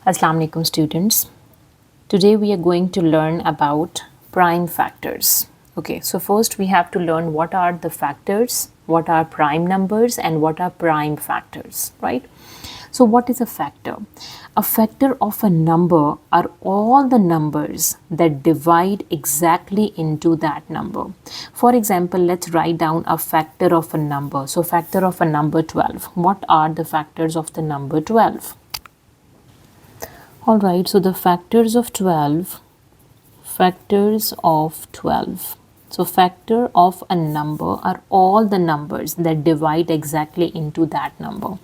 Assalamu alaikum students. Today we are going to learn about prime factors. Okay, so first we have to learn what are the factors, what are prime numbers and what are prime factors, right? So what is a factor? A factor of a number are all the numbers that divide exactly into that number. For example, let's write down a factor of a number. So factor of a number 12. What are the factors of the number 12? Alright, so the factors of 12. So factor of a number are all the numbers that divide exactly into that number.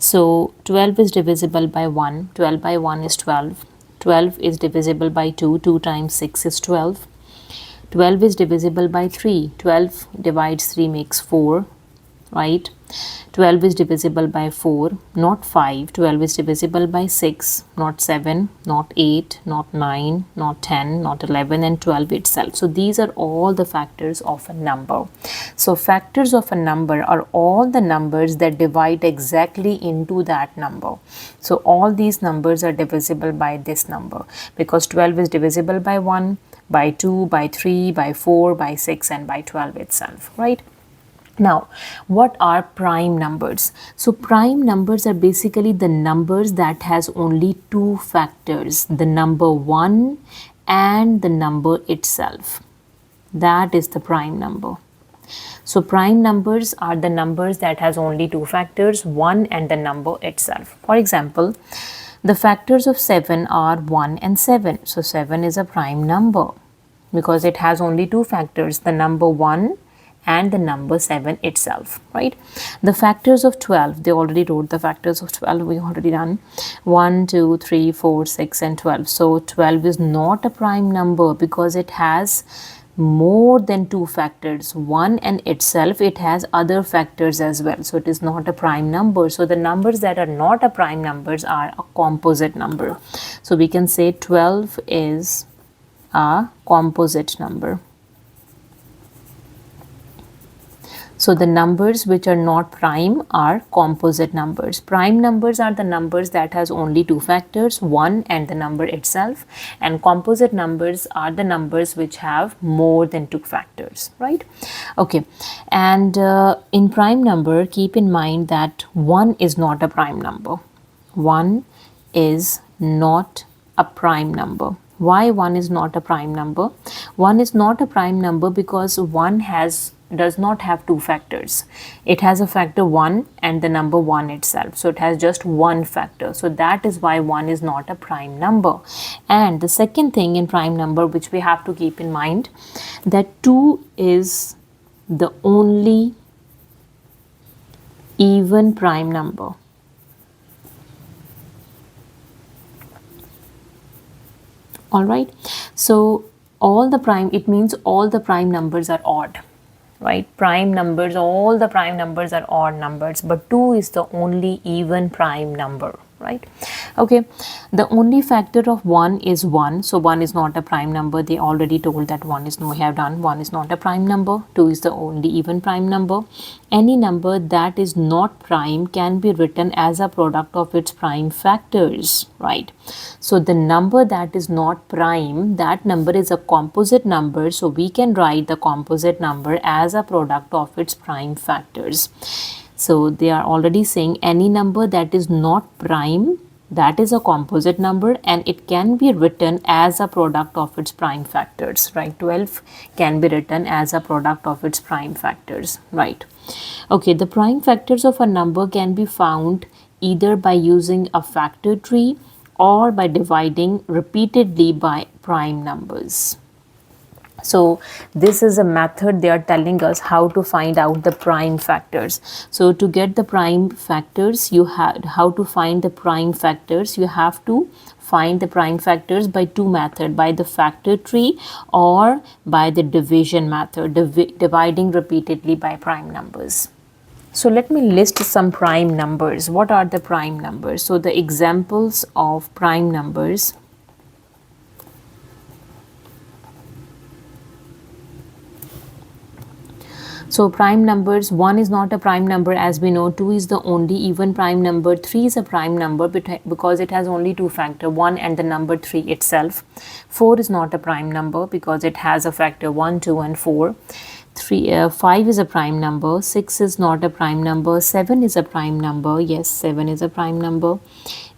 So 12 is divisible by 1, 12 by 1 is 12. 12 is divisible by 2, 2 times 6 is 12. 12 is divisible by 3, 12 divides 3 makes 4, right? 12 is divisible by 4, not 5. 12 is divisible by 6, not 7, not 8, not 9, not 10, not 11, and 12 itself. So these are all the factors of a number. So factors of a number are all the numbers that divide exactly into that number. So all these numbers are divisible by this number because 12 is divisible by 1, by 2, by 3, by 4, by 6, and by 12 itself, right? Now, what are prime numbers? So prime numbers are basically the numbers that has only two factors, the number 1 and the number itself. That is the prime number. So prime numbers are the numbers that has only two factors, 1 and the number itself. For example, the factors of 7 are 1 and 7. So 7 is a prime number because it has only two factors, the number 1 and the number 7 itself, right? The factors of 12, they already wrote the factors of 12, we already done 1, 2, 3, 4, 6 and 12. So 12 is not a prime number because it has more than two factors, 1 and itself, it has other factors as well. So it is not a prime number. So the numbers that are not a prime numbers are a composite number. So we can say 12 is a composite number. So the numbers which are not prime are composite numbers. Prime numbers are the numbers that has only two factors, 1 and the number itself, and composite numbers are the numbers which have more than two factors, right? Okay, and in prime number, keep in mind that 1 is not a prime number. 1 is not a prime number. Why 1 is not a prime number? 1 is not a prime number because 1 does not have two factors. It has a factor 1 and the number 1 itself. So it has just one factor. So that is why 1 is not a prime number. And the second thing in prime number which we have to keep in mind, that 2 is the only even prime number. Alright, so it means all the prime numbers are odd, right? Prime numbers, all the prime numbers are odd numbers, but 2 is the only even prime number, right? Okay, the only factor of 1 is 1, so 1 is not a prime number. They already told that 1 is not a prime number. 2 is the only even prime number. Any number that is not prime can be written as a product of its prime factors, right? So the number that is not prime, that number is a composite number, so we can write the composite number as a product of its prime factors. So they are already saying any number that is not prime, that is a composite number and it can be written as a product of its prime factors, right? 12 can be written as a product of its prime factors, right? Okay, the prime factors of a number can be found either by using a factor tree or by dividing repeatedly by prime numbers. So this is a method they are telling us how to find out the prime factors. So to get the prime factors, you have to find the prime factors by two methods, by the factor tree or by the division method, dividing repeatedly by prime numbers. So let me list some prime numbers. What are the prime numbers? So the examples of prime numbers. So prime numbers, 1 is not a prime number as we know, 2 is the only even prime number, 3 is a prime number because it has only two factor, 1 and the number 3 itself. 4 is not a prime number because it has a factor 1, 2 and 4. 5 is a prime number, 6 is not a prime number, 7 is a prime number, yes 7 is a prime number,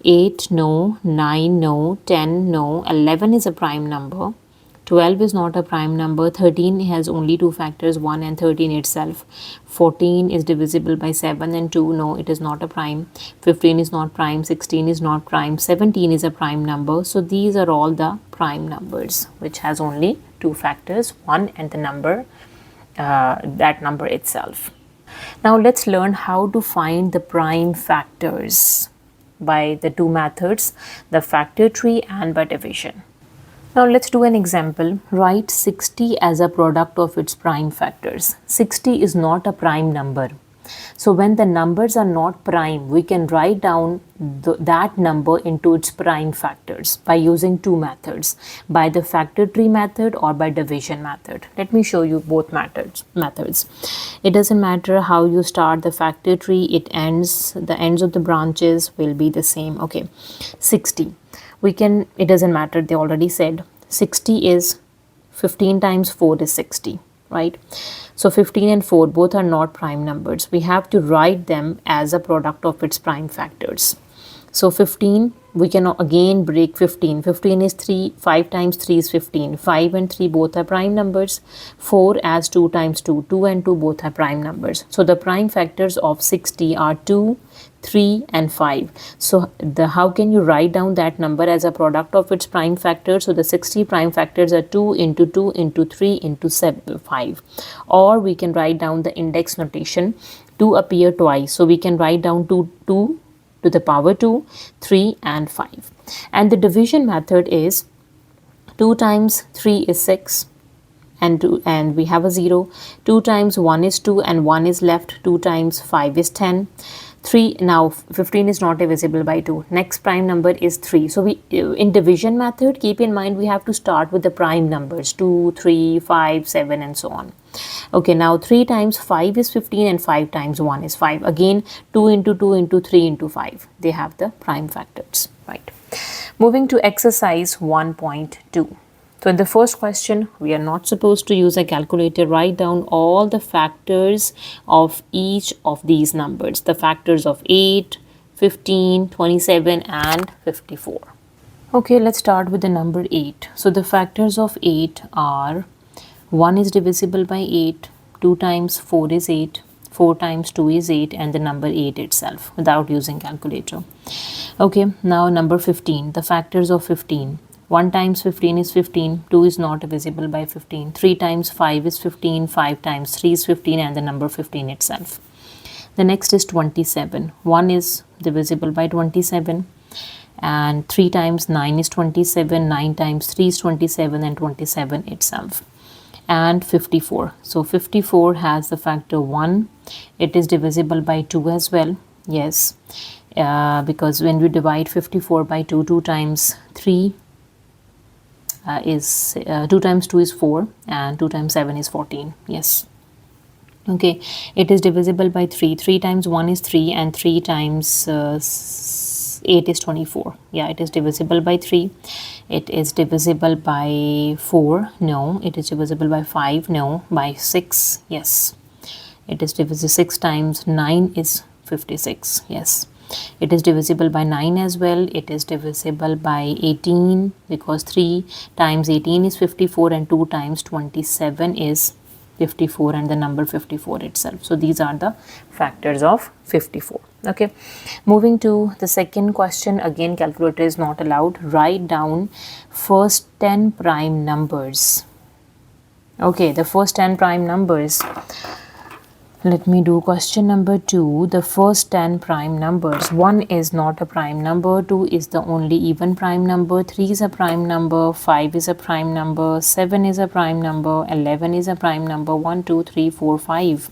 8 no, 9 no, 10 no, 11 is a prime number, 12 is not a prime number, 13 has only two factors 1 and 13 itself, 14 is divisible by 7 and 2, no it is not a prime, 15 is not prime, 16 is not prime, 17 is a prime number. So these are all the prime numbers which has only two factors 1 and the number that number itself. Now let's learn how to find the prime factors by the two methods, the factor tree and by division. Now let's do an example. Write 60 as a product of its prime factors. 60 is not a prime number. So when the numbers are not prime, we can write down that number into its prime factors by using two methods, by the factor tree method or by division method. Let me show you both methods. It doesn't matter how you start the factor tree, the ends of the branches will be the same. Okay, 60. It doesn't matter, they already said 60 is 15 times 4 is 60, right? So 15 and 4 both are not prime numbers. We have to write them as a product of its prime factors. So 15, we can again break 15. 15 is 3, 5 times 3 is 15. 5 and 3 both are prime numbers. 4 as 2 times 2. 2 and 2 both are prime numbers. So the prime factors of 60 are 2, 3 and 5. So how can you write down that number as a product of its prime factors? So the 60 prime factors are 2 into 2 into 3 into 5. Or we can write down the index notation. 2 appear twice. So we can write down 2 to the power 2, 3 and 5. And the division method is 2 times 3 is 6 and we have a 0. 2 times 1 is 2 and 1 is left. 2 times 5 is 10. 3, now 15 is not divisible by 2. Next prime number is 3. So we in division method, keep in mind we have to start with the prime numbers 2, 3, 5, 7 and so on. Okay, now 3 times 5 is 15 and 5 times 1 is 5. Again 2 into 2 into 3 into 5. They have the prime factors, right? Moving to exercise 1.2. So in the first question, we are not supposed to use a calculator. Write down all the factors of each of these numbers. The factors of 8, 15, 27 and 54. Okay, let's start with the number 8. So the factors of 8 are 1 is divisible by 8, 2 times 4 is 8, 4 times 2 is 8 and the number 8 itself without using calculator. Okay, now number 15. The factors of 15. 1 times 15 is 15, 2 is not divisible by 15, 3 times 5 is 15, 5 times 3 is 15 and the number 15 itself. The next is 27. 1 is divisible by 27 and 3 times 9 is 27, 9 times 3 is 27 and 27 itself. And 54. So 54 has the factor 1. It is divisible by 2 as well. Yes, because when we divide 54 by 2, 2 times 3 is 2 times 2 is 4 and 2 times 7 is 14. Yes. Okay, it is divisible by 3. 3 times 1 is 3 and 3 times 8 is 24. Yeah, it is divisible by 3. It is divisible by 4. No. It is divisible by 5. No. By 6. Yes. It is divisible 6 times 9 is 56. Yes. It is divisible by 9 as well. It is divisible by 18 because 3 times 18 is 54 and 2 times 27 is 54 and the number 54 itself. So these are the factors of 54. Okay, moving to the second question. Again, calculator is not allowed. Write down first 10 prime numbers. Okay, the first 10 prime numbers. Let me do question number 2. The first 10 prime numbers. 1 is not a prime number. 2 is the only even prime number. 3 is a prime number. 5 is a prime number. 7 is a prime number. 11 is a prime number. 1, 2, 3, 4, 5.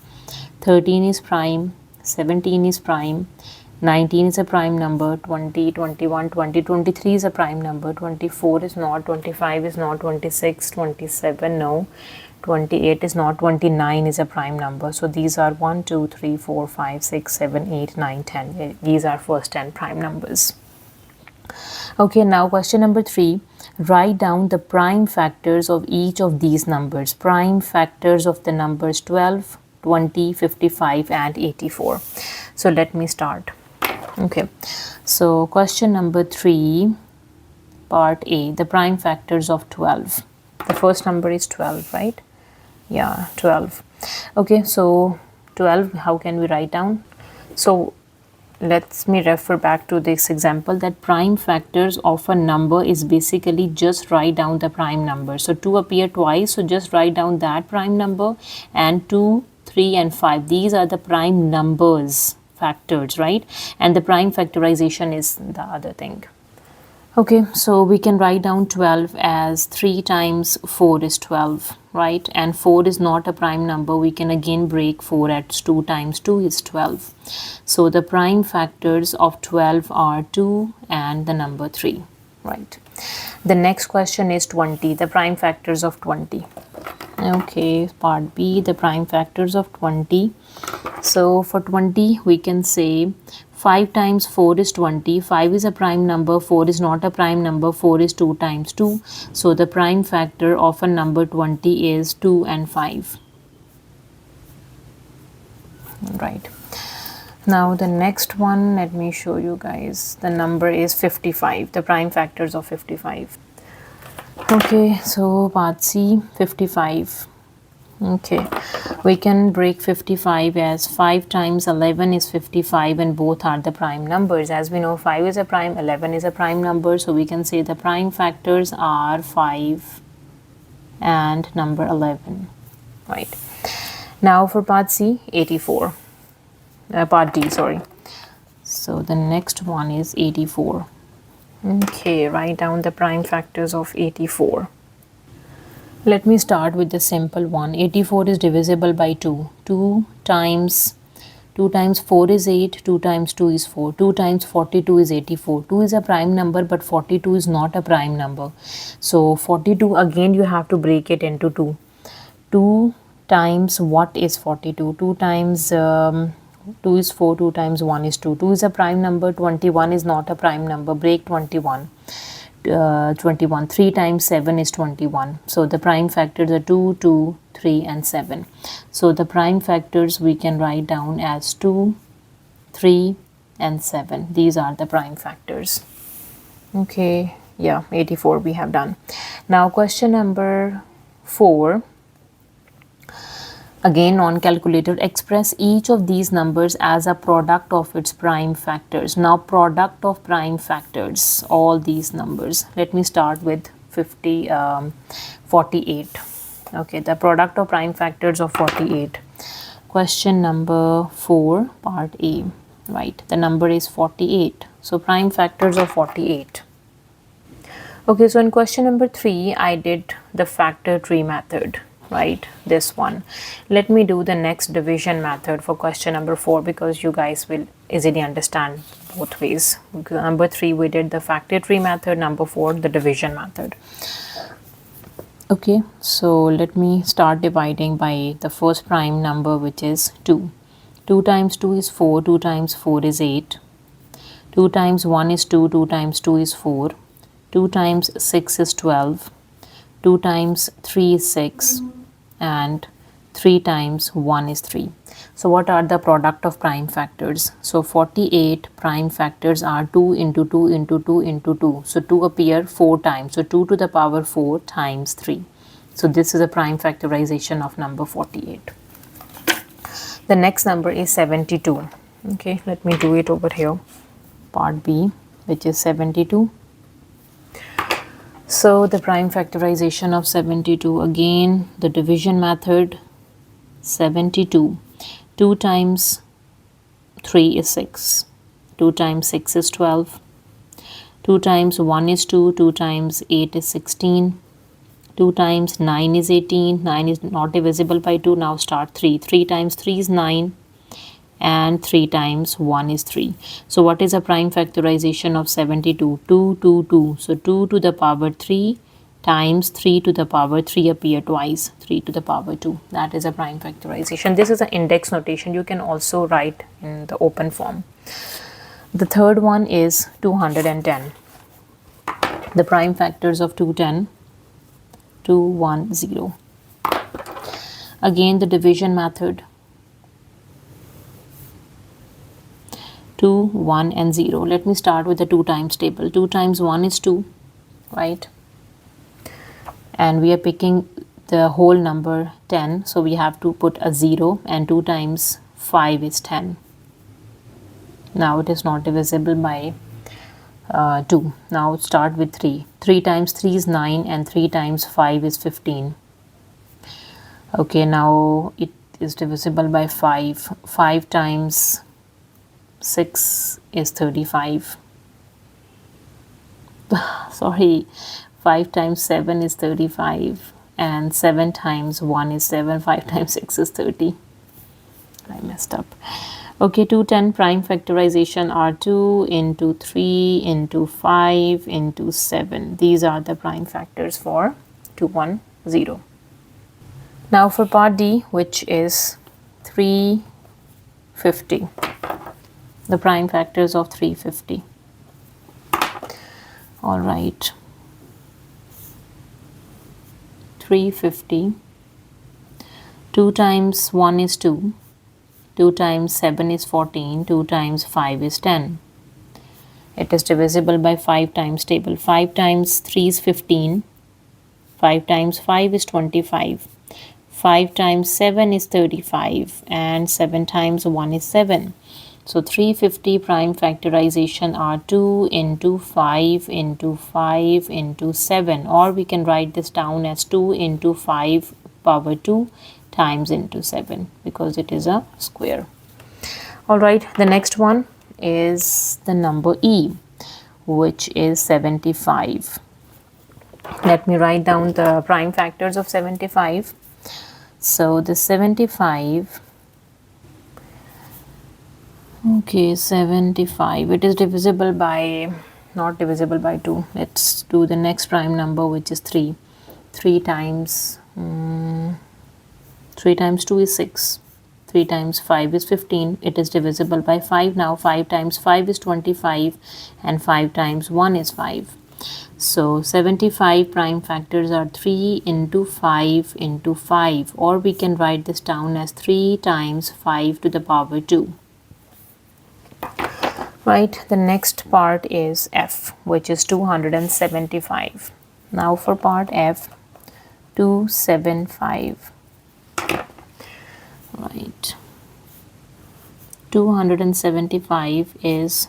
13 is prime. 17 is prime. 19 is a prime number. 20, 21, 20, 23 is a prime number. 24 is not. 25 is not. 26, 27 no. 28 is not, 29 is a prime number. So these are 1, 2, 3, 4, 5, 6, 7, 8, 9, 10. These are first 10 prime numbers. Okay, now question number 3. Write down the prime factors of each of these numbers. Prime factors of the numbers 12, 20, 55 and 84. So let me start. Okay, so question number 3, part A, the prime factors of 12. The first number is 12, right? Yeah, 12. Okay, so 12, how can we write down? So let me refer back to this example, that prime factors of a number is basically just write down the prime number. So 2 appear twice, so just write down that prime number, and 2, 3 and 5, these are the prime numbers factors, right? And the prime factorization is the other thing. Okay, so we can write down 12 as 3 times 4 is 12, right? And 4 is not a prime number. We can again break 4 as 2 times 2 is 12. So the prime factors of 12 are 2 and the number 3, right? The next question is 20, the prime factors of 20. Okay, part B, the prime factors of 20. So for 20, we can say 5 times 4 is 20. 5 is a prime number, 4 is not a prime number, 4 is 2 times 2. So the prime factor of a number 20 is 2 and 5. Right. Now the next one, let me show you guys. The number is 55, the prime factors of 55. Okay, so part C, 55. Okay, we can break 55 as 5 times 11 is 55, and both are the prime numbers. As we know, 5 is a prime, 11 is a prime number, so we can say the prime factors are 5 and number 11, right? Now for part C, 84. Part D, sorry. So the next one is 84. Okay, write down the prime factors of 84. Let me start with the simple one. 84 is divisible by 2. 2 times 4 is 8. 2 times 2 is 4. 2 times 42 is 84. 2 is a prime number, but 42 is not a prime number. So 42, again you have to break it into 2. 2 times what is 42? 2 times 2 is 4. 2 times 1 is 2. 2 is a prime number. 21 is not a prime number. Break 21. 21. 3 times 7 is 21. So the prime factors are 2, 2, 3 and 7. So the prime factors we can write down as 2, 3 and 7. These are the prime factors. Okay, yeah, 84 we have done. Now question number 4. Again, on calculator, express each of these numbers as a product of its prime factors. Now product of prime factors, all these numbers. Let me start with 48. Okay, the product of prime factors of 48. Question number 4, part A, right? The number is 48. So prime factors of 48. Okay, so in question number 3, I did the factor tree method, right? This one. Let me do the next division method for question number 4, because you guys will easily understand both ways. Number 3 we did the factor tree method, number 4 the division method. Okay, so let me start dividing by the first prime number, which is 2. 2 times 2 is 4. 2 times 4 is 8. 2 times 1 is 2. 2 times 2 is 4. 2 times 6 is 12. 2 times 3 is 6. And 3 times 1 is 3. So what are the product of prime factors? So 48 prime factors are 2 into 2 into 2 into 2. So 2 appear 4 times. So 2 to the power 4 times 3. So this is a prime factorization of number 48. The next number is 72. Okay, let me do it over here. Part B, which is 72. So the prime factorization of 72, again the division method. 72, 2 times 3 is 6, 2 times 6 is 12, 2 times 1 is 2, 2 times 8 is 16, 2 times 9 is 18, 9 is not divisible by 2, now start 3, 3 times 3 is 9, and 3 times 1 is 3. So what is a prime factorization of 72? 2, 2, 2. So 2 to the power 3 times 3 to the power 3 appear twice, 3 to the power 2. That is a prime factorization. This is an index notation. You can also write in the open form. The third one is 210. The prime factors of 210, 210. Again, the division method. 2, 1 and 0. Let me start with the 2 times table. 2 times 1 is 2, right? And we are picking the whole number 10. So we have to put a 0, and 2 times 5 is 10. Now it is not divisible by 2. Now start with 3. 3 times 3 is 9 and 3 times 5 is 15. Okay, now it is divisible by 5. 5 times 6 is 35. Sorry, 5 times 7 is 35, and 7 times 1 is 7. 5 times 6 is 30. I messed up. Okay, 210 prime factorization are 2 into 3 into 5 into 7. These are the prime factors for 210. Now for part D, which is 350. The prime factors of 350. All right. 350. 2 times 1 is 2. 2 times 7 is 14. 2 times 5 is 10. It is divisible by 5 times table. 5 times 3 is 15. 5 times 5 is 25. 5 times 7 is 35. And 7 times 1 is 7. So 350 prime factorization are 2 into 5 into 5 into 7. Or we can write this down as 2 into 5 power 2 times into 7, because it is a square. Alright, the next one is the number E, which is 75. Let me write down the prime factors of 75. So the 75, okay, 75, it is divisible by, not divisible by 2. Let's do the next prime number, which is 3. 3 times 3 times 2 is 6. 3 times 5 is 15. It is divisible by 5 now. 5 times 5 is 25, and 5 times 1 is 5. So 75 prime factors are 3 into 5 into 5, or we can write this down as 3 times 5 to the power 2. Right, the next part is F, which is 275. Now for part F, 275. Right, 275 is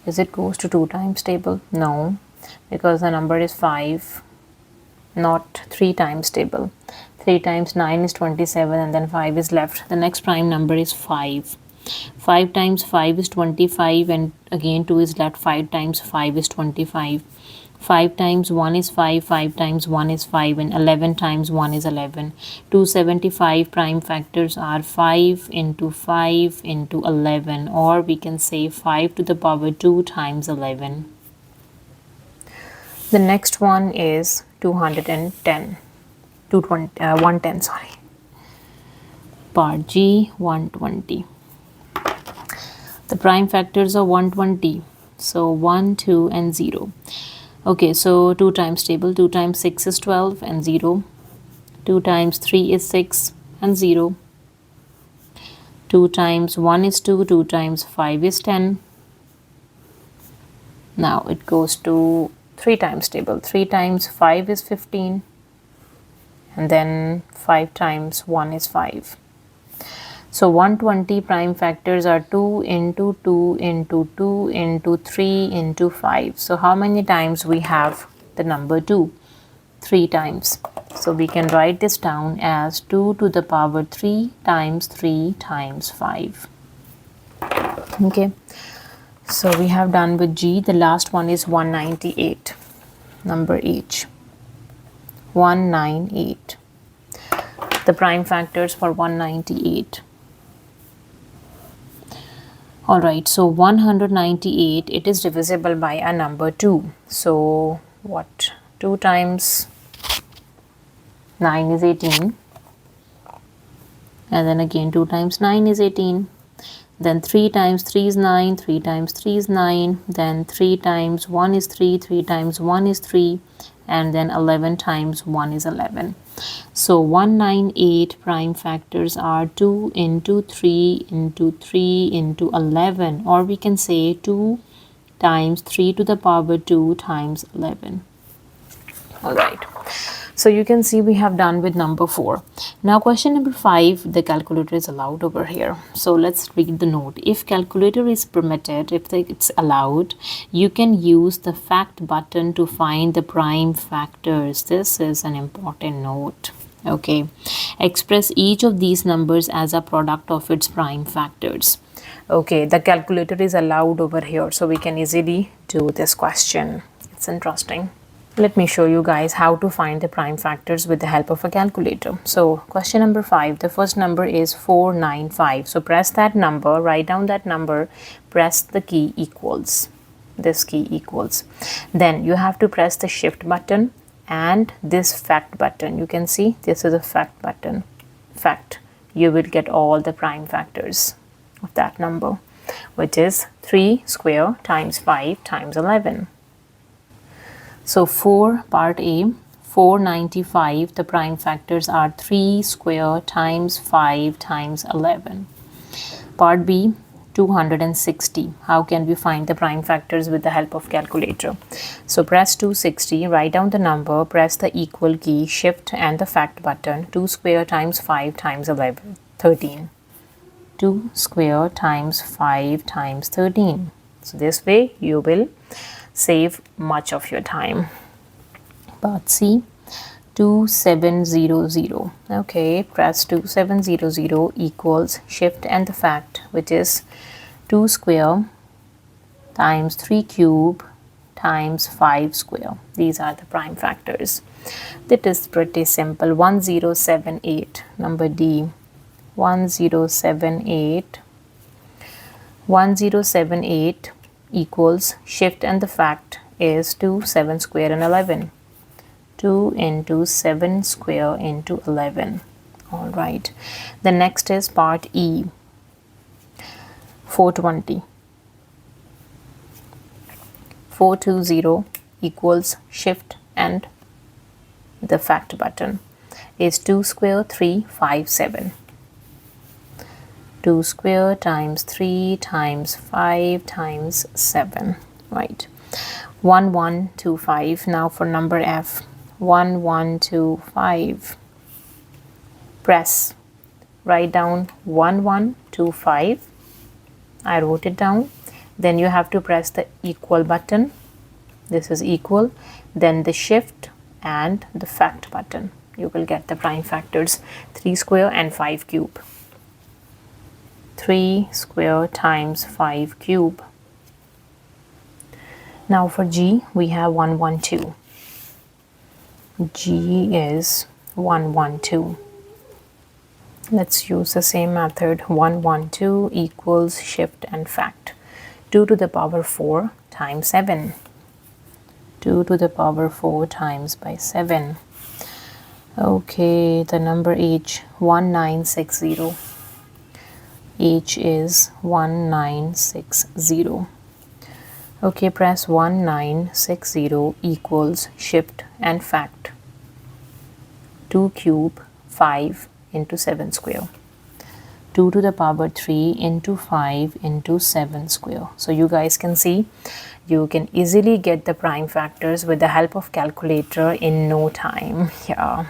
it goes to 2 times table? No, because the number is 5, not 3 times table. 3 times 9 is 27, and then 5 is left. The next prime number is 5. 5 times 5 is 25, and again 2 is left. 5 times 5 is 25. 5 times 1 is 5, 5 times 1 is 5, and 11 times 1 is 11. 275 prime factors are 5 into 5 into 11, or we can say 5 to the power 2 times 11. The next one is 210. 110, sorry. Part G, 120. The prime factors are 120. So 1, 2, and 0. Okay, so 2 times table. 2 times 6 is 12 and 0. 2 times 3 is 6 and 0. 2 times 1 is 2. 2 times 5 is 10. Now it goes to 3 times table. 3 times 5 is 15. And then 5 times 1 is 5. So 120 prime factors are 2 into 2 into 2 into 3 into 5. So how many times we have the number 2? 3 times. So we can write this down as 2 to the power 3 times 3 times 5. Okay. So we have done with G. The last one is 198. Number H. 198. The prime factors for 198. Alright, so 198, it is divisible by a number 2. So what 2 times 9 is 18, and then again 2 times 9 is 18, then 3 times 3 is 9, 3 times 3 is 9, then 3 times 1 is 3, 3 times 1 is 3, and then 11 times 1 is 11. So 198 prime factors are 2 into 3 into 3 into 11, or we can say 2 times 3 to the power 2 times 11. All right. So you can see we have done with number 4. Now question number 5, the calculator is allowed over here. So let's read the note. If calculator is permitted, if it's allowed, you can use the fact button to find the prime factors. This is an important note. Okay. Express each of these numbers as a product of its prime factors. Okay, the calculator is allowed over here, so we can easily do this question. It's interesting. Let me show you guys how to find the prime factors with the help of a calculator. So question number 5, the first number is 495. So press that number, write down that number, press the key equals, this key equals. Then you have to press the shift button and this fact button. You can see this is a fact button. Fact. You will get all the prime factors of that number, which is 3 square times 5 times 11. So for part A, 495, the prime factors are 3 square times 5 times 11. Part B, 260. How can we find the prime factors with the help of calculator? So press 260, write down the number, press the equal key, shift and the fact button. 2 square times 5 times 11, 13. 2 square times 5 times 13. So this way you will save much of your time. Part C, 2700. Okay, press 2700 equals shift and the fact, which is 2 square times 3 cube times 5 square. These are the prime factors. That is pretty simple. 1078, number D. 1078. 1078 equals shift and the fact is 2, 7 square and 11. 2 into 7 square into 11. All right. The next is part E. 420. 420 equals shift and the fact button is 2 square 3, 5, 7. 2 square times 3 times 5 times 7. Right. 1125. Now for number F. 1125. Press. Write down 1125. I wrote it down. Then you have to press the equal button. This is equal. Then the shift and the fact button. You will get the prime factors 3 square and 5 cube. 3 square times 5 cube. Now for G, we have 112. G is 112. Let's use the same method. 112 equals shift and fact. 2 to the power 4 times 7. 2 to the power 4 times by 7. Okay, the number H, 1960. H is 1960. Okay, press 1960 equals shift and fact. 2 cube 5 into 7 square. 2 to the power 3 into 5 into 7 square. So you guys can see you can easily get the prime factors with the help of calculator in no time. Yeah.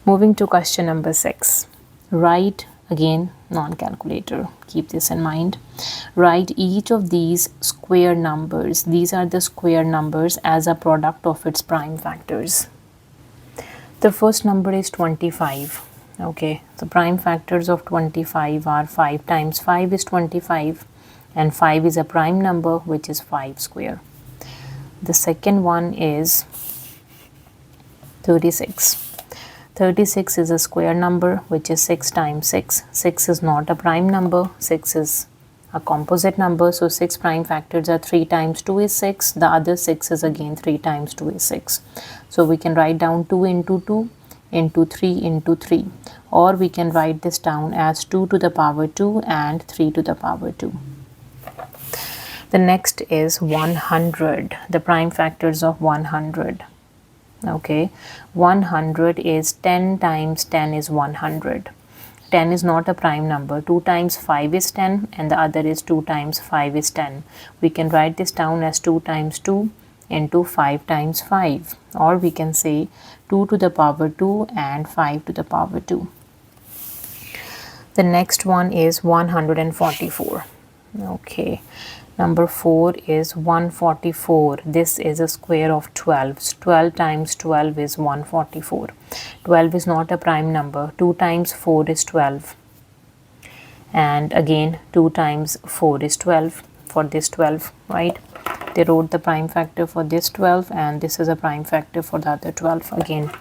Moving to question number 6. Write again non-calculator. Keep this in mind. Write each of these square numbers. These are the square numbers as a product of its prime factors. The first number is 25. Okay, the prime factors of 25 are 5 times 5 is 25 and 5 is a prime number, which is 5 square. The second one is 36. 36 is a square number, which is 6 times 6. 6 is not a prime number. 6 is a composite number. So 6 prime factors are 3 times 2 is 6. The other 6 is again 3 times 2 is 6. So we can write down 2 into 2 into 3 into 3, or we can write this down as 2 to the power 2 and 3 to the power 2. The next is 100, the prime factors of 100. Okay, 100 is 10 times 10 is 100. 10 is not a prime number. 2 times 5 is 10 and the other is 2 times 5 is 10. We can write this down as 2 times 2 into 5 times 5, or we can say 2 to the power 2 and 5 to the power 2. The next one is 144. Okay, number 4 is 144. This is a square of 12. 12 times 12 is 144. 12 is not a prime number. 2 times 4 is 12. And again 2 times 4 is 12 for this 12, right? They wrote the prime factor for this 12 and this is a prime factor for the other 12. Again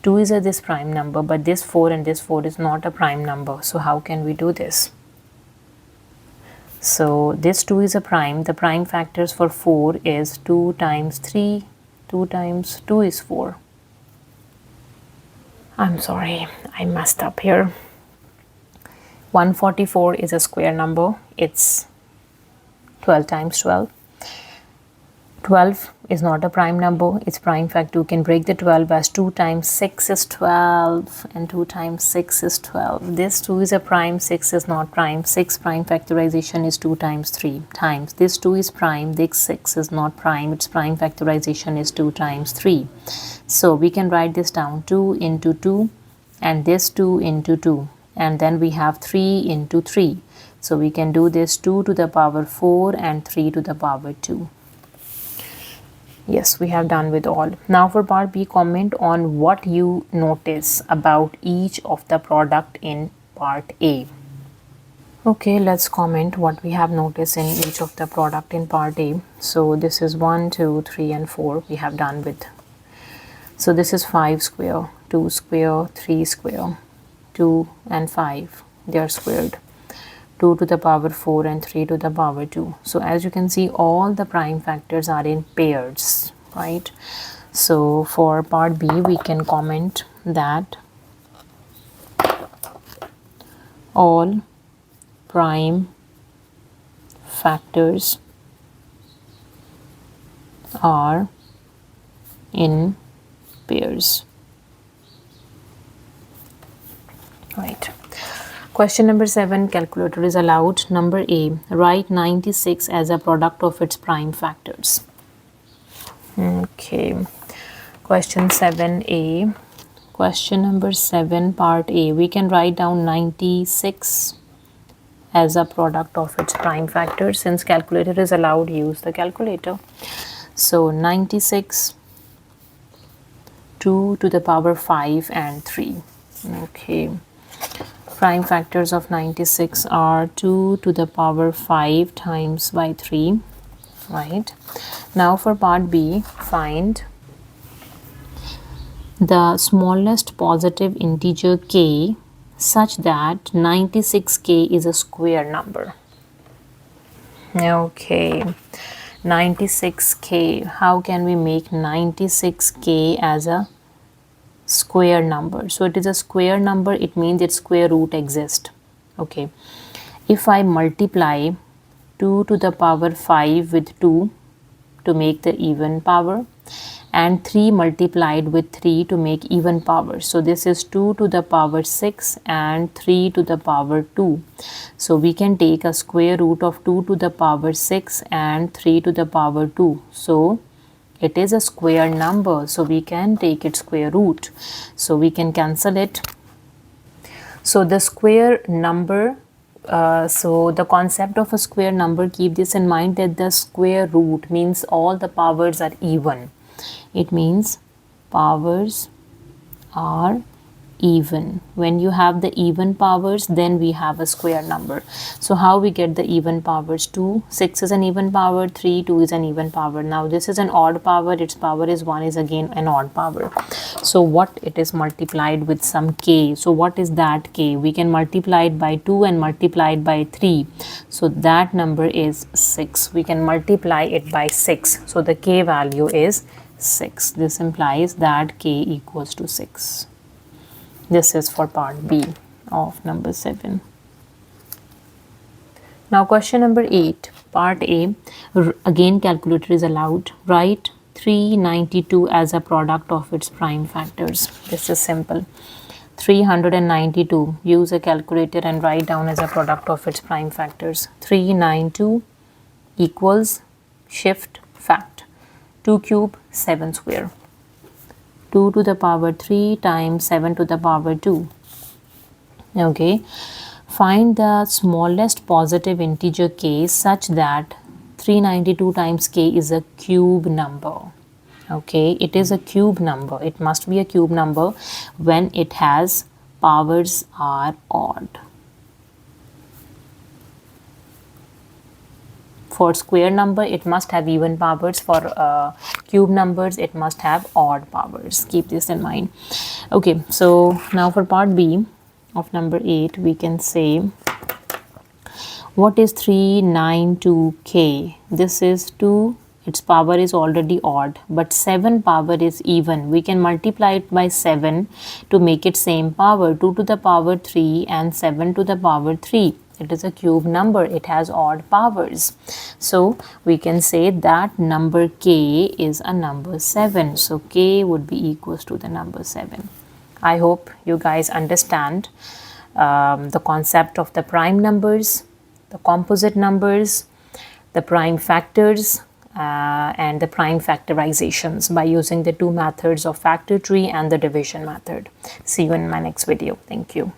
2 is this prime number, but this 4 and this 4 is not a prime number. So how can we do this? So this 2 is a prime. The prime factors for 4 is 2 times 3. 2 times 2 is 4. I'm sorry, I messed up here. 144 is a square number. It's 12 times 12. 12 is not a prime number. Its prime factor, you can break the 12 as 2 times 6 is 12 and 2 times 6 is 12. This 2 is a prime, 6 is not prime. 6 prime factorization is 2 times 3 times. This 2 is prime, this 6 is not prime. Its prime factorization is 2 times 3. So we can write this down 2 into 2 and this 2 into 2. And then we have 3 into 3. So we can do this 2 to the power 4 and 3 to the power 2. Yes, we have done with all. Now for part B, comment on what you notice about each of the product in part A. Okay, let's comment what we have noticed in each of the product in part A. So this is 1, 2, 3 and 4 we have done with. So this is 5 square, 2 square, 3 square, 2 and 5, they are squared. 2 to the power 4 and 3 to the power 2. So as you can see, all the prime factors are in pairs, right? So for part B, we can comment that all prime factors are in pairs, right? Question number 7, calculator is allowed. Number A, write 96 as a product of its prime factors. Okay, question 7A. Question number 7, part A. We can write down 96 as a product of its prime factors. Since calculator is allowed, use the calculator. So 96, 2 to the power 5 and 3. Okay. Prime factors of 96 are 2 to the power 5 times by 3, right? Now for part B, find the smallest positive integer k such that 96k is a square number. Okay, 96k. How can we make 96k as a square number? So it is a square number, it means its square root exists. Okay, if I multiply 2 to the power 5 with 2 to make the even power and 3 multiplied with 3 to make even power, so this is 2 to the power 6 and 3 to the power 2. So we can take a square root of 2 to the power 6 and 3 to the power 2. So it is a square number, so we can take its square root. So we can cancel it. So the square number, so the concept of a square number, keep this in mind that the square root means all the powers are even. It means powers are even. When you have the even powers, then we have a square number. So how we get the even powers? 2, 6 is an even power, 3, 2 is an even power. Now this is an odd power, its power is 1, is again an odd power. So what it is multiplied with some k. So what is that k? We can multiply it by 2 and multiply it by 3. So that number is 6. We can multiply it by 6. So the k value is 6. This implies that k equals to 6. This is for part B of number 7. Now question number 8, part A. Again calculator is allowed. Write 392 as a product of its prime factors. This is simple. 392. Use a calculator and write down as a product of its prime factors. 392 equals shift fact. 2 cube 7 square. 2 to the power 3 times 7 to the power 2. Okay. Find the smallest positive integer k such that 392 times k is a cube number. Okay, it is a cube number. It must be a cube number when it has powers are odd. For square number, it must have even powers. For cube numbers, it must have odd powers. Keep this in mind. Okay, so now for part B of number 8, we can say, what is 392k? This is 2. Its power is already odd, but 7 power is even. We can multiply it by 7 to make it same power. 2 to the power 3 and 7 to the power 3. It is a cube number. It has odd powers. So we can say that number k is a number 7. So k would be equals to the number 7. I hope you guys understand the concept of the prime numbers, the composite numbers, the prime factors, and the prime factorizations by using the two methods of factor tree and the division method. See you in my next video. Thank you.